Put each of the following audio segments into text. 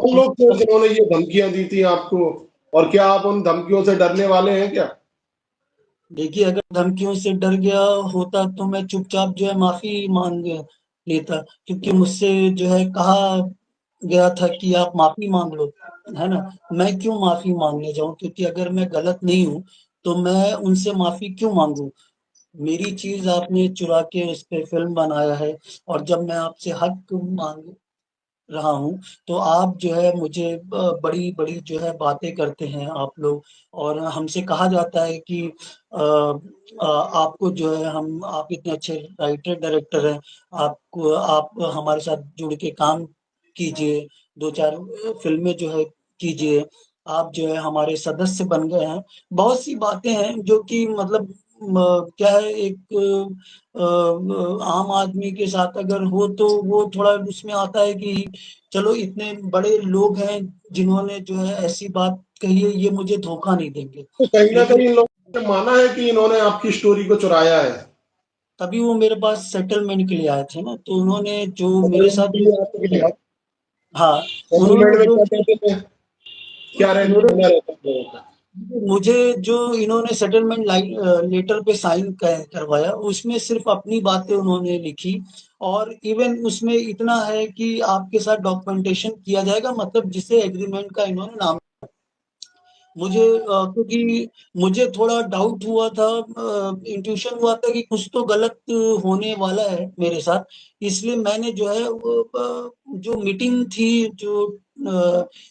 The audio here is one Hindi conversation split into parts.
कौन लोग थे जिन्होंने ये धमकियां दी थी आपको, और क्या आप उन धमकियों से डरने वाले हैं क्या? देखिए, अगर धमकियों से डर गया होता तो मैं चुपचाप जो है माफी मांग लेता, क्योंकि मुझसे जो है कहा गया था कि आप माफी मांग लो, है ना? मैं क्यों माफी मांगने जाऊं, क्योंकि अगर मैं गलत नहीं हूं तो मैं उनसे माफी क्यों मांगू? मेरी चीज आपने चुरा के उस पे फिल्म बनाया है, और जब मैं आपसे हक मांग रहा हूँ, तो आप जो है मुझे बड़ी-बड़ी जो है बातें करते हैं आप लोग, और हमसे कहा जाता है कि आपको जो है हम आप इतने अच्छे राइटर डायरेक्टर हैं, आपको आप हमारे साथ जुड़ के काम कीजिए, 2-4 फ़िल्में जो है कीजिए, आप जो है हमारे सदस्य बन गए हैं। बहुत सी बातें हैं जो कि मतलब क्या है, एक आम आदमी के साथ अगर हो तो वो थोड़ा उसमें आता है कि चलो इतने बड़े लोग हैं जिन्होंने जो है ऐसी बात कही है, ये मुझे धोखा नहीं देंगे। तो कहीं ना लेकिन कहीं इन लोगों ने माना है कि इन्होंने आपकी स्टोरी को चुराया है। तभी वो मेरे पास सेटलमेंट के लिए आए थे ना, तो उन्होंने जो मेरे सेटलमेंट साथ के जो लिए आपके लिए, हाँ, सेटलमेंट उन्होंने में जो क्या कहते हैं, क्या रहता उन्होंने रहता है लोगों का? मुझे जो इन्होंने सेटलमेंट लेटर पे साइन करवाया, उसमें सिर्फ अपनी बातें उन्होंने लिखी, और इवन उसमें इतना है कि आपके साथ डॉक्यूमेंटेशन किया जाएगा, मतलब जिसे एग्रीमेंट का इन्होंने नाम मुझे क्योंकि मुझे थोड़ा डाउट हुआ था, इंट्यूशन हुआ था कि कुछ तो गलत होने वाला है मेरे साथ, इसलिए मैंने जो है वो जो मीटिंग थी, जो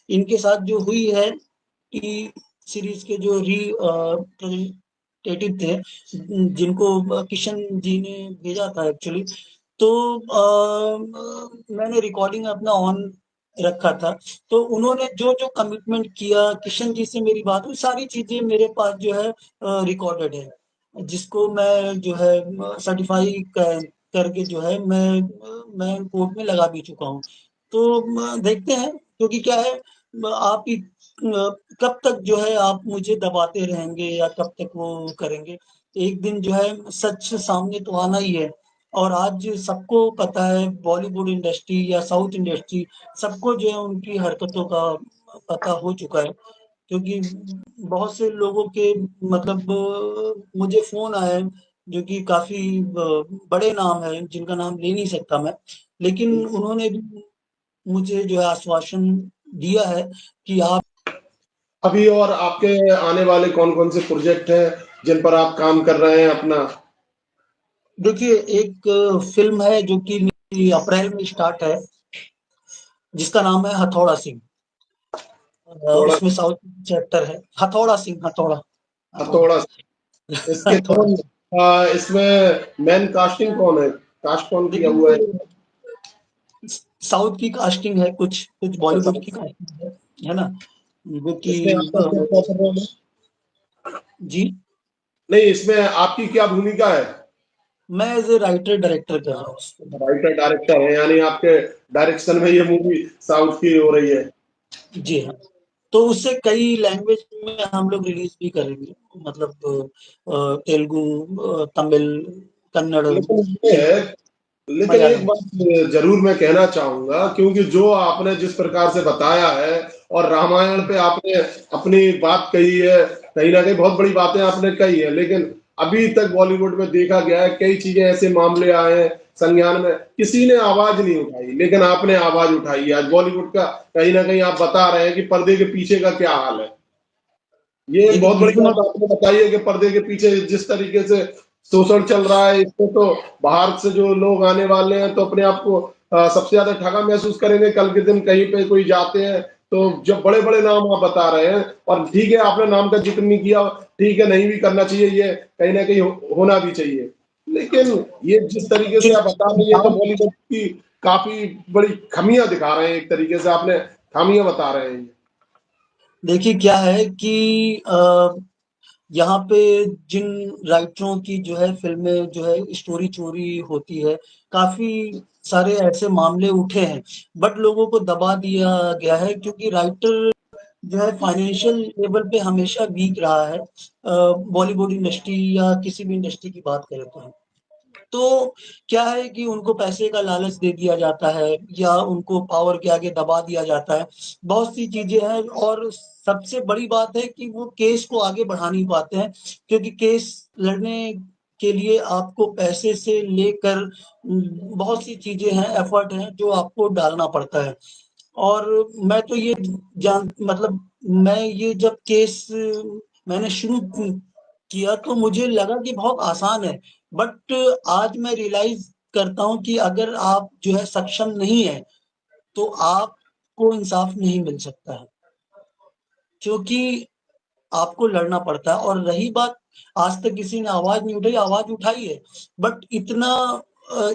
इनके साथ जो हुई है, टी सीरीज के जो रिप्रेजेंटेटिव थे, जिनको किशन जी ने भेजा था एक्चुअली, तो मैंने रिकॉर्डिंग अपना ऑन रखा था, तो उन्होंने जो-जो कमिटमेंट किया, किशन जी से मेरी बात हुई, सारी चीज़ें मेरे पास जो है रिकॉर्डेड है, जिसको मैं जो है सर्टिफ़ाई करके जो है मैं कोर्ट में लगा भी चुका हूँ। तो देखते हैं, क्योंकि क्या है, आप ही कब तक जो है आप मुझे दबाते रहेंगे या कब तक वो करेंगे? एक दिन जो है सच सामने तो आना ही है, और आज सबको पता है, बॉलीवुड इंडस्ट्री या साउथ इंडस्ट्री, सबको जो है उनकी हरकतों का पता हो चुका है, क्योंकि बहुत से लोगों के मतलब मुझे फ़ोन आए हैं, जो कि काफ़ी बड़े नाम हैं, जिनका नाम ले नहीं सकता मैं, लेकिन उन्होंने भी मुझे जो है आश्वासन दिया है कि आप अभी और आपके आने वाले कौन-कौन से प्रोजेक्ट हैं जिन पर आप काम कर रहे हैं अपना? देखिए, एक फ़िल्म है जो कि अप्रैल में स्टार्ट है, जिसका नाम है हथौड़ा सिंह। थोड़ा उसमें साउथ चैप्टर है, हथौड़ा सिंह, हथौड़ा, हथौड़ा, थोड़ा इसके हथौड़ा। कौन, इसमें मेन कास्टिंग कौन है? कास्ट कौन किया हुआ है? देखिए, साउथ की कास्टिंग है, कुछ कुछ अच्छा, बॉलीवुड की सब कास्टिंग है ना? जो कि इसमें आपका क्या प्रॉपर रोल है? जी, नहीं, इसमें आपकी क्या भूमिका है? मैं एज़ ए राइटर डायरेक्टर कर रहा हूँ उस फ़िल्म में। राइटर डायरेक्टर हैं, यानी आपके डायरेक्शन में ये मूवी साउथ की हो रही है। जी हाँ, तो उससे कई लैंग्वेज में हम लोग रिलीज़ भी करेंगे, मतलब तेलुगु, तमिल, कन्नड़, लेकिन ये हिंदी, है, लेकिन एक मलयालम। बात जरूर मैं कहना चाहूंगा, क्योंकि जो आपने जिस प्रकार से बताया है और रामायण पे आपने अपनी बात कही है, कहीं ना कहीं बहुत बड़ी बातें आपने कही है, लेकिन अभी तक बॉलीवुड में देखा गया है कई चीजें ऐसे मामले आए हैं संज्ञान में, किसी ने आवाज नहीं उठाई, लेकिन आपने आवाज उठाई है आज बॉलीवुड का। कहीं ना कहीं आप बता रहे हैं कि पर्दे के पीछे का क्या हाल है। ये एक देखिए, बहुत बड़ी बिल्कुल। बात आपने बताई है कि पर्दे के पीछे जिस तरीके से शोषण चल रहा है, इसको तो बाहर से जो लोग आने वाले हैं तो अपने आप को सबसे ज्यादा ठगा महसूस करेंगे। कल के दिन कहीं पे कोई जाते हैं तो जब बड़े बड़े नाम आप बता रहे हैं, और ठीक है आपने नाम का जिक्र नहीं किया, ठीक है नहीं भी करना चाहिए, ये कहीं ना कहीं होना भी चाहिए, लेकिन ये जिस तरीके से आप बता रहे हैं ये तो बॉलीवुड की काफी बड़ी खामियां दिखा रहे हैं, एक तरीके से आपने खामियां बता रहे हैं। देखिए, क्या है कि यहाँ पे जिन राइटरों की जो है फ़िल्में जो है स्टोरी चोरी होती है, काफ़ी सारे ऐसे मामले उठे हैं, बट लोगों को दबा दिया गया है, क्योंकि राइटर जो है फाइनेंशियल लेवल पे हमेशा वीक रहा है, बॉलीवुड इंडस्ट्री या किसी भी इंडस्ट्री की बात करें तो। तो क्या है कि उनको पैसे का लालच दे दिया जाता है या उनको पावर के आगे दबा दिया जाता है। बहुत सी चीज़ें हैं और सबसे बड़ी बात है कि वो केस को आगे बढ़ा नहीं पाते हैं क्योंकि केस लड़ने के लिए आपको पैसे से लेकर बहुत सी चीज़ें हैं, एफर्ट हैं जो आपको डालना पड़ता है। और मैं तो ये मतलब मैं ये जब केस मैंने शुरू किया तो मुझे लगा कि बहुत आसान है, बट आज मैं रियलाइज करता हूँ कि अगर आप जो है सक्षम नहीं है तो आपको इंसाफ नहीं मिल सकता है, क्योंकि आपको लड़ना पड़ता है। और रही बात, आज तक किसी ने आवाज नहीं उठाई, आवाज उठाई है, बट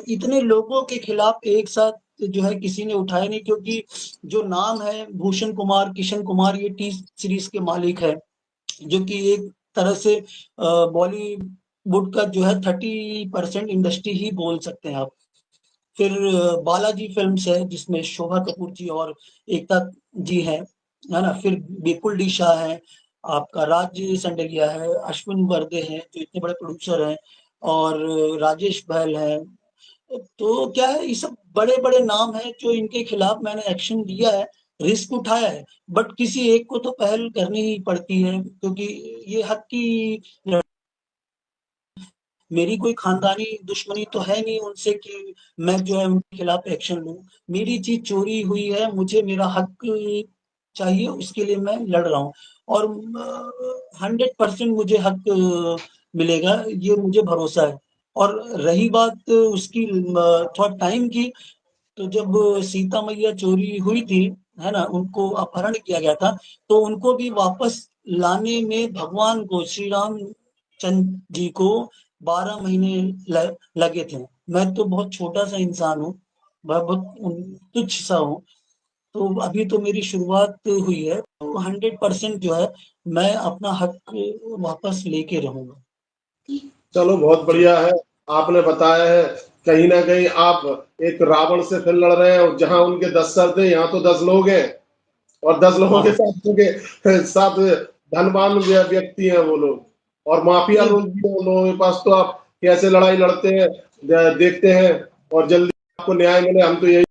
इतने लोगों के खिलाफ एक साथ जो है किसी ने उठाया नहीं, क्योंकि जो नाम है भूषण कुमार, किशन कुमार, ये टी सीरीज के मालिक है, जो कि एक तरह से बॉलीवुड का जो है 30% इंडस्ट्री ही बोल सकते हैं आप। फिर बालाजी फिल्म्स है जिसमें शोभा कपूर जी और एकता जी हैं, है ना? फिर बिपुल डी शाह है, आपका राज संडेलिया है, अश्विन वर्दे हैं जो इतने बड़े प्रोड्यूसर हैं, और राजेश बहल हैं। तो क्या है, ये सब बड़े-बड़े नाम हैं जो इनके खिलाफ मैंने एक्शन लिया है, रिस्क उठाया है, बट किसी एक को तो पहल करनी ही पड़ती है क्योंकि ये हक की मेरी कोई खानदानी दुश्मनी तो है नहीं उनसे कि मैं जो है उनके खिलाफ एक्शन लूँ। मेरी चीज़ चोरी हुई है, मुझे मेरा हक चाहिए, उसके लिए मैं लड़ रहा हूँ और 100% मुझे हक मिलेगा, ये मुझे भरोसा है। और रही बात उसकी थोड़ा टाइम की, तो जब सीता मैया चोरी हुई थी, है ना? उनको अपहरण किया गया था, तो उनको भी वापस लाने में भगवान को, श्री राम चंद्र जी को 12 महीने लगे थे। मैं तो बहुत छोटा-सा इंसान हूँ, मैं बहुत तुच्छ-सा हूँ, तो अभी तो मेरी शुरुआत हुई है, तो 100% जो है मैं अपना हक वापस लेके रहूँगा। चलो बहुत जी। बढ़िया है, आपने बताया है। कहीं न कहीं आप एक रावण से फिर लड़ रहे हैं और जहाँ उनके 10 सर थे, यहाँ तो 10 लोग हैं और 10 लोगों के हाँ। साथ उनके साथ धनवान व्यक्ति हैं वो लोग और माफिया नहीं, लोग भी हैं उन लोगों के पास। तो आप कैसे लड़ाई लड़ते हैं देखते हैं और जल्दी आपको न्याय मिले, हम तो यही